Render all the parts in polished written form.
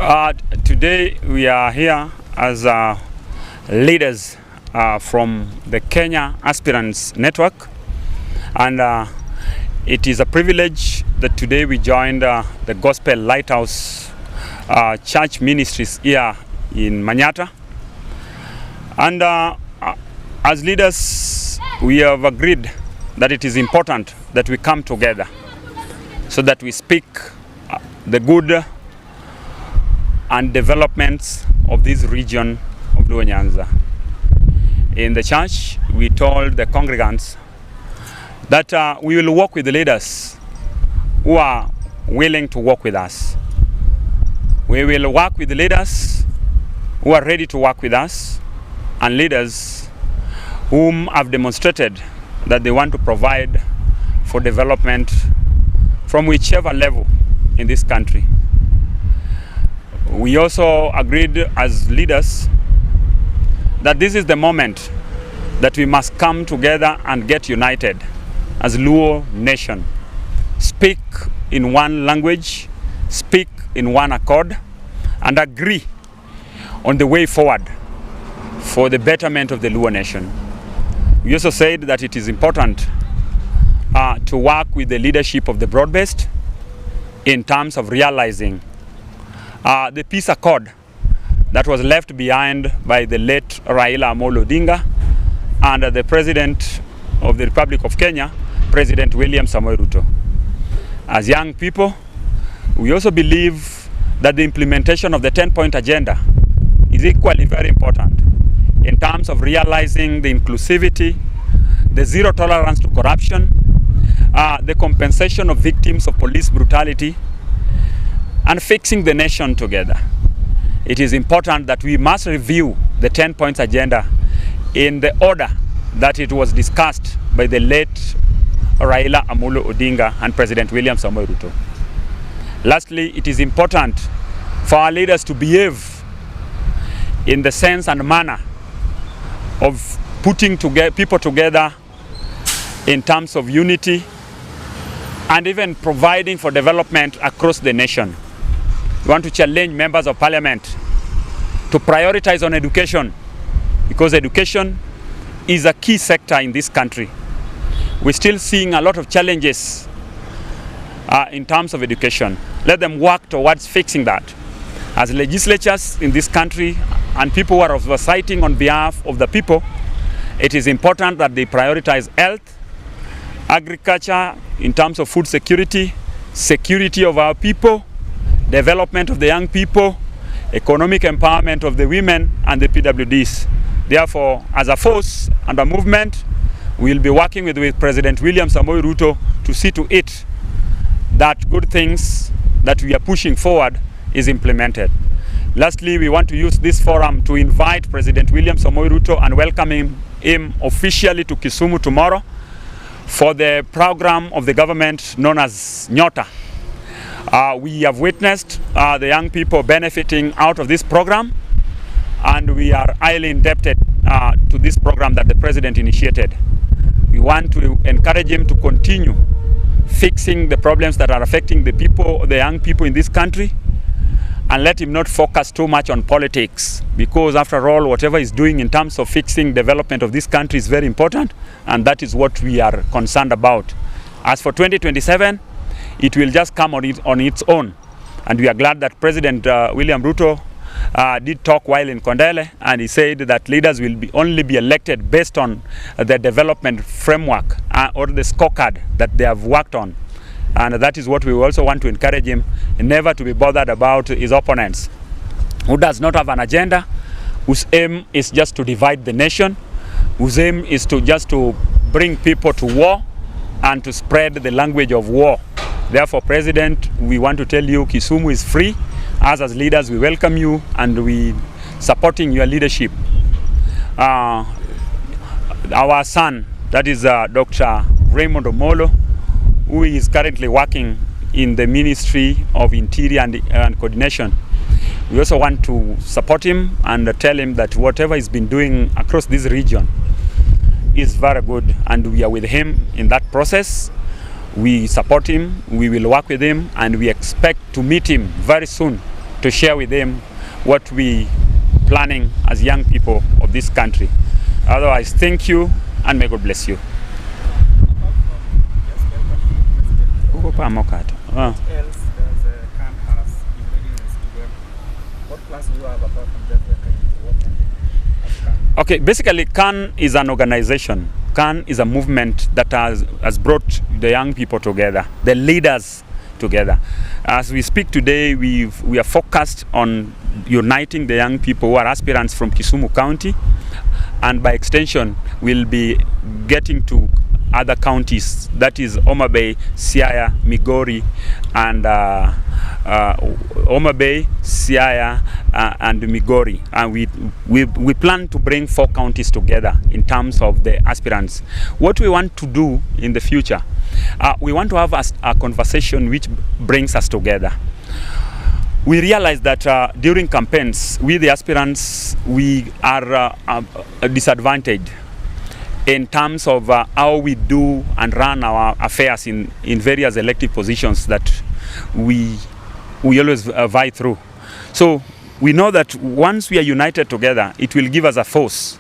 Today we are here as leaders from the Kenya Aspirants network, and it is a privilege that today we joined the Gospel Lighthouse Church Ministries here in Manyata. And as leaders, we have agreed that it is important that we come together so that we speak the good and developments of this region of Luo Nyanza. In the church, we told the congregants that we will work with the leaders who are willing to work with us. We will work with the leaders who are ready to work with us, and leaders whom have demonstrated that they want to provide for development from whichever level in this country. We also agreed as leaders that this is the moment that we must come together and get united as Luo nation. Speak in one language, speak in one accord, and agree on the way forward for the betterment of the Luo nation. We also said that it is important to work with the leadership of the broad-based in terms of realizing the peace accord that was left behind by the late Raila Amolo Odinga and the President of the Republic of Kenya, President William Samoei Ruto. As young people, we also believe that the implementation of the 10-point agenda is equally very important in terms of realizing the inclusivity, the zero tolerance to corruption, the compensation of victims of police brutality, and fixing the nation together. It is important that we must review the 10 points agenda in the order that it was discussed by the late Raila Amolo Odinga and President William Samoei Ruto. Lastly, it is important for our leaders to behave in the sense and manner of putting people together in terms of unity and even providing for development across the nation. We want to challenge members of parliament to prioritize on education, because education is a key sector in this country. We're still seeing a lot of challenges in terms of education. Let them work towards fixing that. As legislatures in this country and people who are oversighting on behalf of the people, it is important that they prioritize health, agriculture in terms of food security, security of our people, development of the young people, economic empowerment of the women and the PWDs. Therefore, as a force and a movement, we will be working with President William Samoei Ruto to see to it that good things that we are pushing forward is implemented. Lastly, we want to use this forum to invite President William Samoei Ruto and welcome him officially to Kisumu tomorrow for the program of the government known as Nyota. We have witnessed the young people benefiting out of this program, and we are highly indebted to this program that the President initiated. We want to encourage him to continue fixing the problems that are affecting the people, the young people in this country, and let him not focus too much on politics, because after all, whatever he's doing in terms of fixing development of this country is very important, and that is what we are concerned about. As for 2027, it will just come on its own, and we are glad that President William Ruto did talk while in Kondele, and he said that leaders will only be elected based on the development framework or the scorecard that they have worked on. And that is what we also want to encourage him, never to be bothered about his opponents, who does not have an agenda, whose aim is just to divide the nation, whose aim is to bring people to war and to spread the language of war. Therefore, President, we want to tell you Kisumu is free. As leaders, we welcome you and we supporting your leadership. Our son, that is Dr. Raymond Omolo, who is currently working in the Ministry of Interior and Coordination. We also want to support him and tell him that whatever he's been doing across this region is very good, and we are with him in that process. We support him, we will work with him, and we expect to meet him very soon to share with him what we planning as young people of this country. Otherwise, thank you and may God bless you. What else does CAN has in readiness to work? What plans do you have apart from just working as CAN? Okay, basically CAN is an organization. CAN is a movement that has brought the young people together, the leaders together. As we speak today, we are focused on uniting the young people who are aspirants from Kisumu County, and by extension we'll be getting to other counties, that is Homa Bay, Siaya, Migori, and Homa Bay, Siaya, and Migori. And we plan to bring 4 counties together in terms of the aspirants. What we want to do in the future, we want to have a conversation which brings us together. We realize that during campaigns, we the aspirants, we are disadvantaged in terms of how we do and run our affairs in various elective positions that we always vie through. So we know that once we are united together, it will give us a force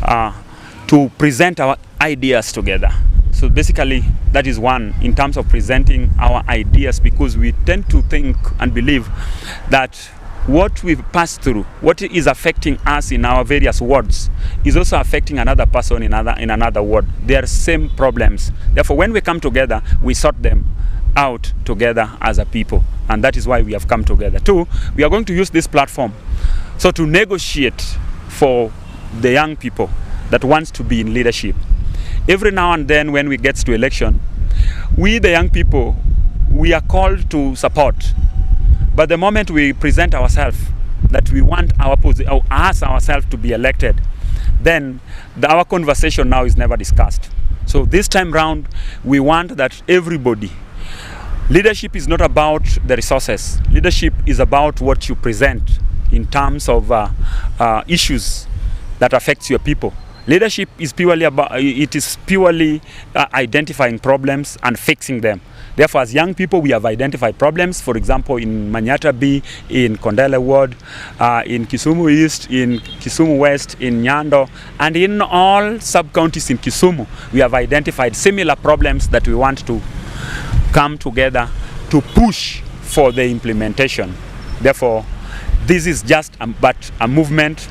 to present our ideas together. So basically, that is one in terms of presenting our ideas, because we tend to think and believe that what we've passed through, what is affecting us in our various wards, is also affecting another person in another ward. They are same problems. Therefore, when we come together, we sort them out together as a people, and that is why we have come together. 2, we are going to use this platform so to negotiate for the young people that wants to be in leadership. Every now and then, when we get to election, we the young people, we are called to support. But the moment we present ourselves that we want ourselves to be elected, then our conversation now is never discussed. So this time round, we want that everybody, leadership is not about the resources. Leadership is about what you present in terms of issues that affects your people. Leadership is purely identifying problems and fixing them. Therefore, as young people, we have identified problems, for example, in Manyata B, in Kondele Ward, in Kisumu East, in Kisumu West, in Nyando, and in all sub-counties in Kisumu. We have identified similar problems that we want to come together to push for the implementation. Therefore, this is just but a movement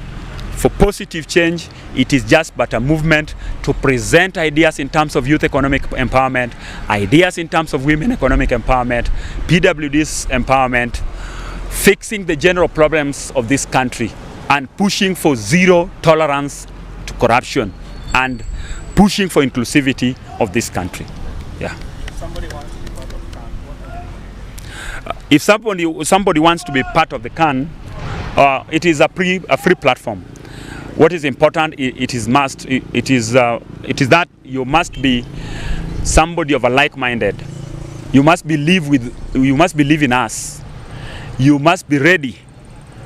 for positive change. It is just but a movement to present ideas in terms of youth economic empowerment, ideas in terms of women economic empowerment, PWD's empowerment, fixing the general problems of this country, and pushing for zero tolerance to corruption, and pushing for inclusivity of this country. Yeah. Somebody wants to be part of CAN. What are they? If somebody wants to be part of the CAN, it is a free platform. What is important, it is that you must be somebody of a like-minded. You must believe in us. You must be ready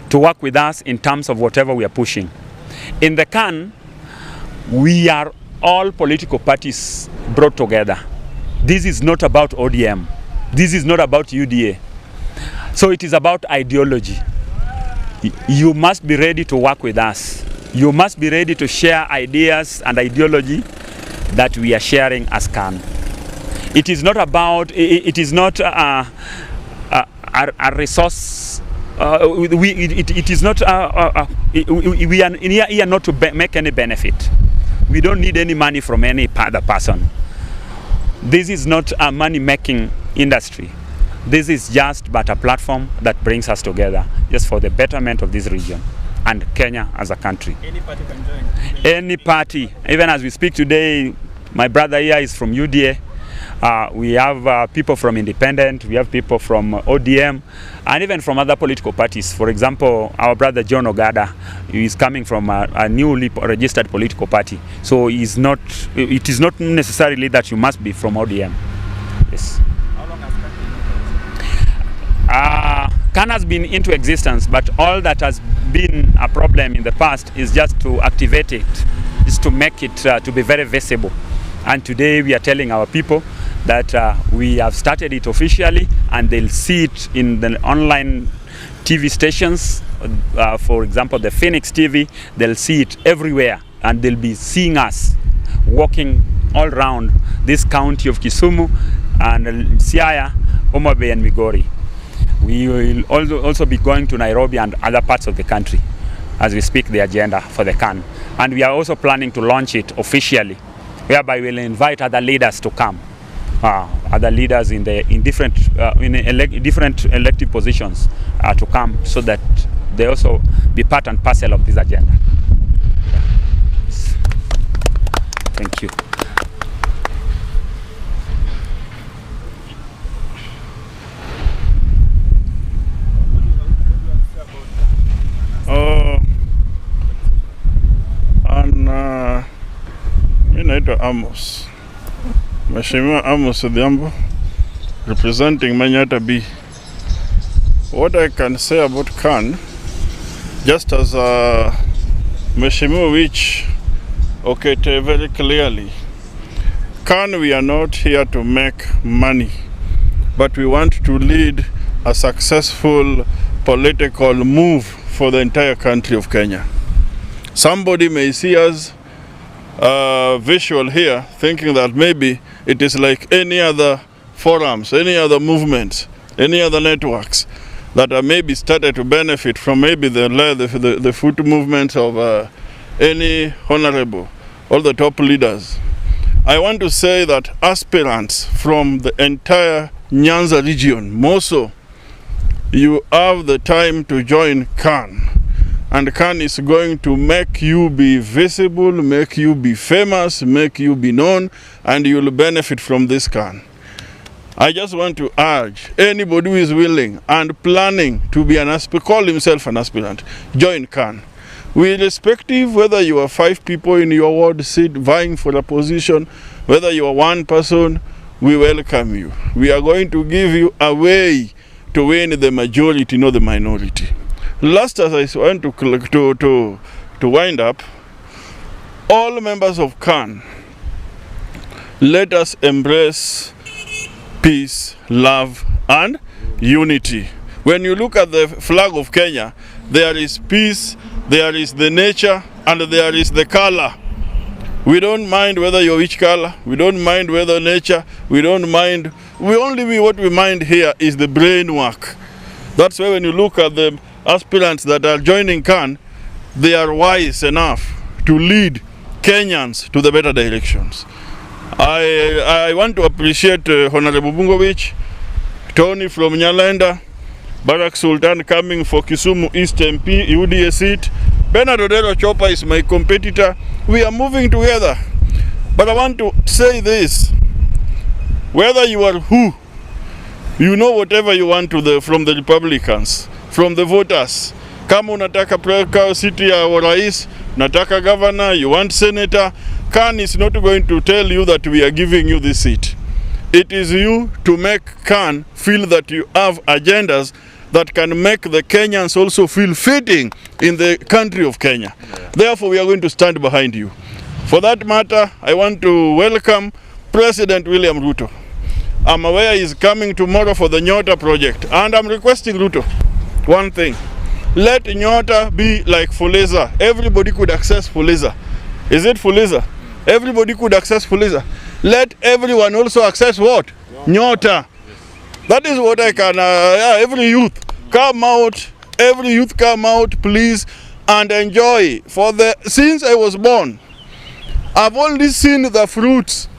to work with us in terms of whatever we are pushing. In the CAN, we are all political parties brought together. This is not about ODM. This is not about UDA. So it is about ideology. You must be ready to work with us. You must be ready to share ideas and ideology that we are sharing as CAN. It is not about, it is not a resource, it is not, we are here not to make any benefit. We don't need any money from any other person. This is not a money-making industry. This is just but a platform that brings us together, just for the betterment of this region and Kenya as a country. Any party can join? Any party. Even as we speak today, my brother here is from UDA. We have people from Independent, we have people from ODM, and even from other political parties. For example, our brother John Ogada is coming from a newly registered political party. So it is not necessarily that you must be from ODM. Yes. How long has CAN been? CAN has been into existence, but all that has been a problem in the past is just to activate it, is to make it to be very visible. And today we are telling our people that we have started it officially, and they'll see it in the online TV stations. For example, the FiniX TV, they'll see it everywhere, and they'll be seeing us walking all around this county of Kisumu and Siaya, Homa Bay and Migori. We will also be going to Nairobi and other parts of the country as we speak the agenda for the CAN. And we are also planning to launch it officially, whereby we'll invite other leaders to come, other leaders in different elective positions to come, so that they also be part and parcel of this agenda. Thank you. Naitwa Amos, Mheshimiwa Amos Odhiambo, representing Manyata B. What I can say about CAN, just as Mheshimiwa Wich okete very clearly, CAN, we are not here to make money, but we want to lead a successful political move for the entire country of Kenya. Somebody may see us visual here, thinking that maybe it is like any other forums, any other movements, any other networks that are maybe started to benefit from maybe the foot movements of any honorable, all the top leaders. I want to say that aspirants from the entire Nyanza region, more so, you have the time to join CAN. And CAN is going to make you be visible, make you be famous, make you be known, and you will benefit from this CAN. I just want to urge anybody who is willing and planning to be an aspirant, call himself an aspirant, join CAN. Irrespective whether you are 5 people in your ward seat vying for a position, whether you are 1 person, we welcome you. We are going to give you a way to win the majority, not the minority. Last, as I want to wind up, all members of CAN, let us embrace peace, love, and unity. When you look at the flag of Kenya, there is peace, there is the nature, and there is the color. We don't mind whether you're which color, we don't mind whether nature, we don't mind, what we mind here is the brain work. That's why when you look at the aspirants that are joining CAN, they are wise enough to lead Kenyans to the better directions. I want to appreciate Honorable Bungowich, Tony from Nyalenda, Barak Sultan coming for Kisumu East MP, UDA seat. Bernard Odero Chopper is my competitor. We are moving together. But I want to say this, whether you are who, you know whatever you want from the Republicans, from the voters. Kama unataka city ya rais, unataka governor, you want senator, CAN is not going to tell you that we are giving you this seat. It is you to make CAN feel that you have agendas that can make the Kenyans also feel fitting in the country of Kenya. Yeah. Therefore, we are going to stand behind you. For that matter, I want to welcome President William Ruto. I'm aware he's coming tomorrow for the Nyota project, and I'm requesting Ruto one thing. Let Nyota be like Fuliza. Everybody could access Fuliza. Is it Fuliza? Everybody could access Fuliza. Let everyone also access what? Nyota. That is what I can, every youth come out, please, and enjoy. Since I was born, I've only seen the fruits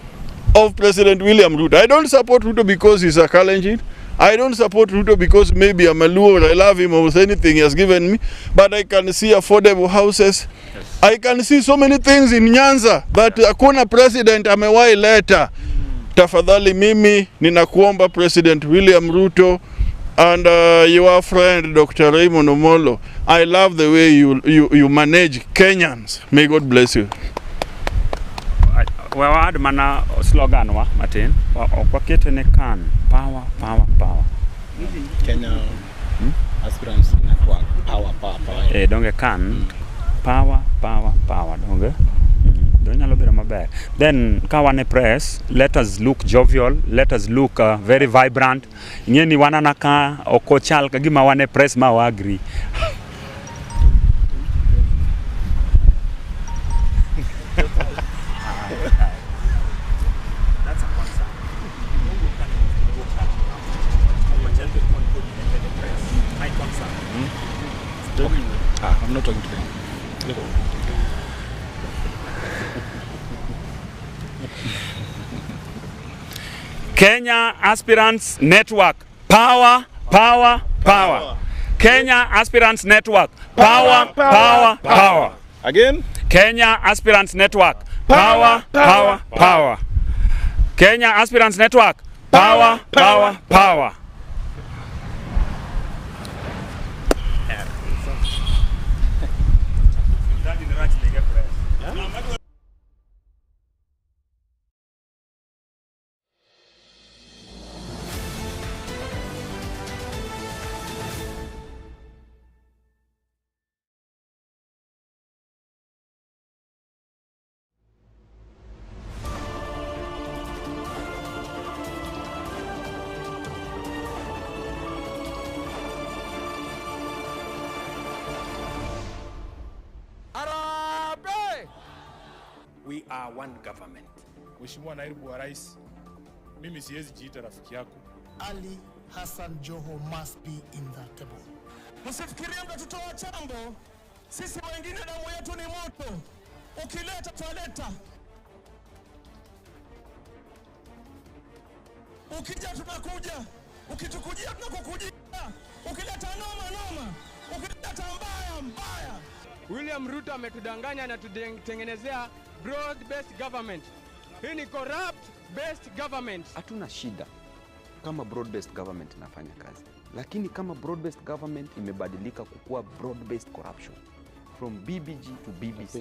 of President William Ruto. I don't support Ruto because he's a Kalenjin. I don't support Ruto because maybe I'm a Luo or I love him or anything he has given me. But I can see affordable houses. Yes. I can see so many things in Nyanza that hakuna president amewahi leta. Tafadhali mimi ninakuomba President William Ruto and your friend Dr. Raymond Omolo. I love the way you manage Kenyans. May God bless you. Wawad mana slogan wa Martin kwa kitu ne CAN power. Kenya Aspirants network power. Donge CAN power donge. Then kawane press, let us look jovial, let us look very vibrant. Ngeni wananaka okochal kagima wane press ma agree. That's a concern. My concern. I'm not talking to them. Kenya Aspirants Network. Power, power, power. Kenya Aspirants Network. Power, power, power. Again? Kenya Aspirants Network. Power, power, power. Kenya Aspirants Network. Power, power, power. We are one government. Mheshimiwa Naibu wa Rais, mimi siwezi jiita rafiki yako. Ali Hassan Joho must be in that table. Msifikirie mtatutoa chambo. Sisi wengine damu yetu ni moto. Ukileta twaleta. Ukija tunakuja. Ukitukujia tunakukujia. Ukileta noma noma. Ukileta mbaya mbaya. William Ruto ametudanganya na tutengenezea broad-based government. Hii ni corrupt-based government. Hatuna shida kama broad-based government inafanya kazi. Lakini kama broad-based government imebadilika kukua broad-based corruption. From BBG to BBC.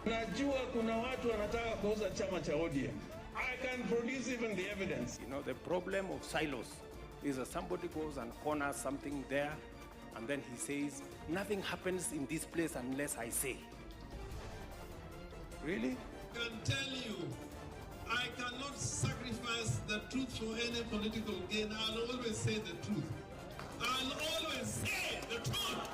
Najua kuna watu wanataka kuuza chama cha ODM. I can produce even the evidence. You know, the problem of silos is that somebody goes and corners something there, and then he says, nothing happens in this place unless I say. Really? I can tell you, I cannot sacrifice the truth for any political gain. I'll always say the truth. I'll always say the truth.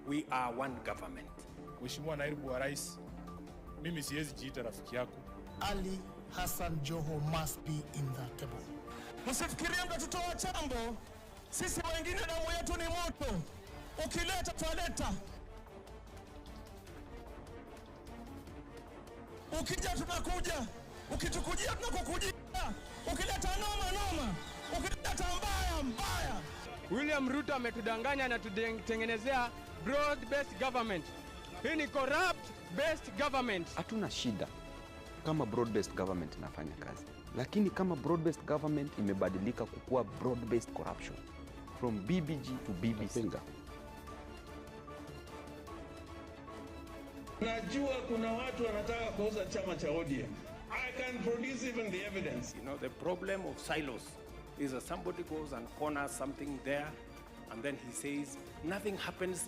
We are one government. Mheshimiwa Naibu wa Rais, mimi siwezi jiita rafiki yako. Ali Hassan Joho must be in that table. Msifikirie mtatutoa chambo. Sisi wengine damu yetu ni moto. Ukileta twaleta. Ukija tunakuja. Ukitukujia tunakukujia. Ukileta noma noma. Ukileta mbaya mbaya. William Ruto ametudanganya na tutengenezea broad-based government. Hii ni corrupt-based government. Hatuna shida kama broad-based government inafanya kazi. Lakini kama broad-based government imebadilika kukua broad-based corruption. From BBG to BBC. Najua kuna watu wanataka kuuza chama cha ODM. I can produce even the evidence. You know, the problem of silos is that somebody goes and corners something there, and then he says, nothing happens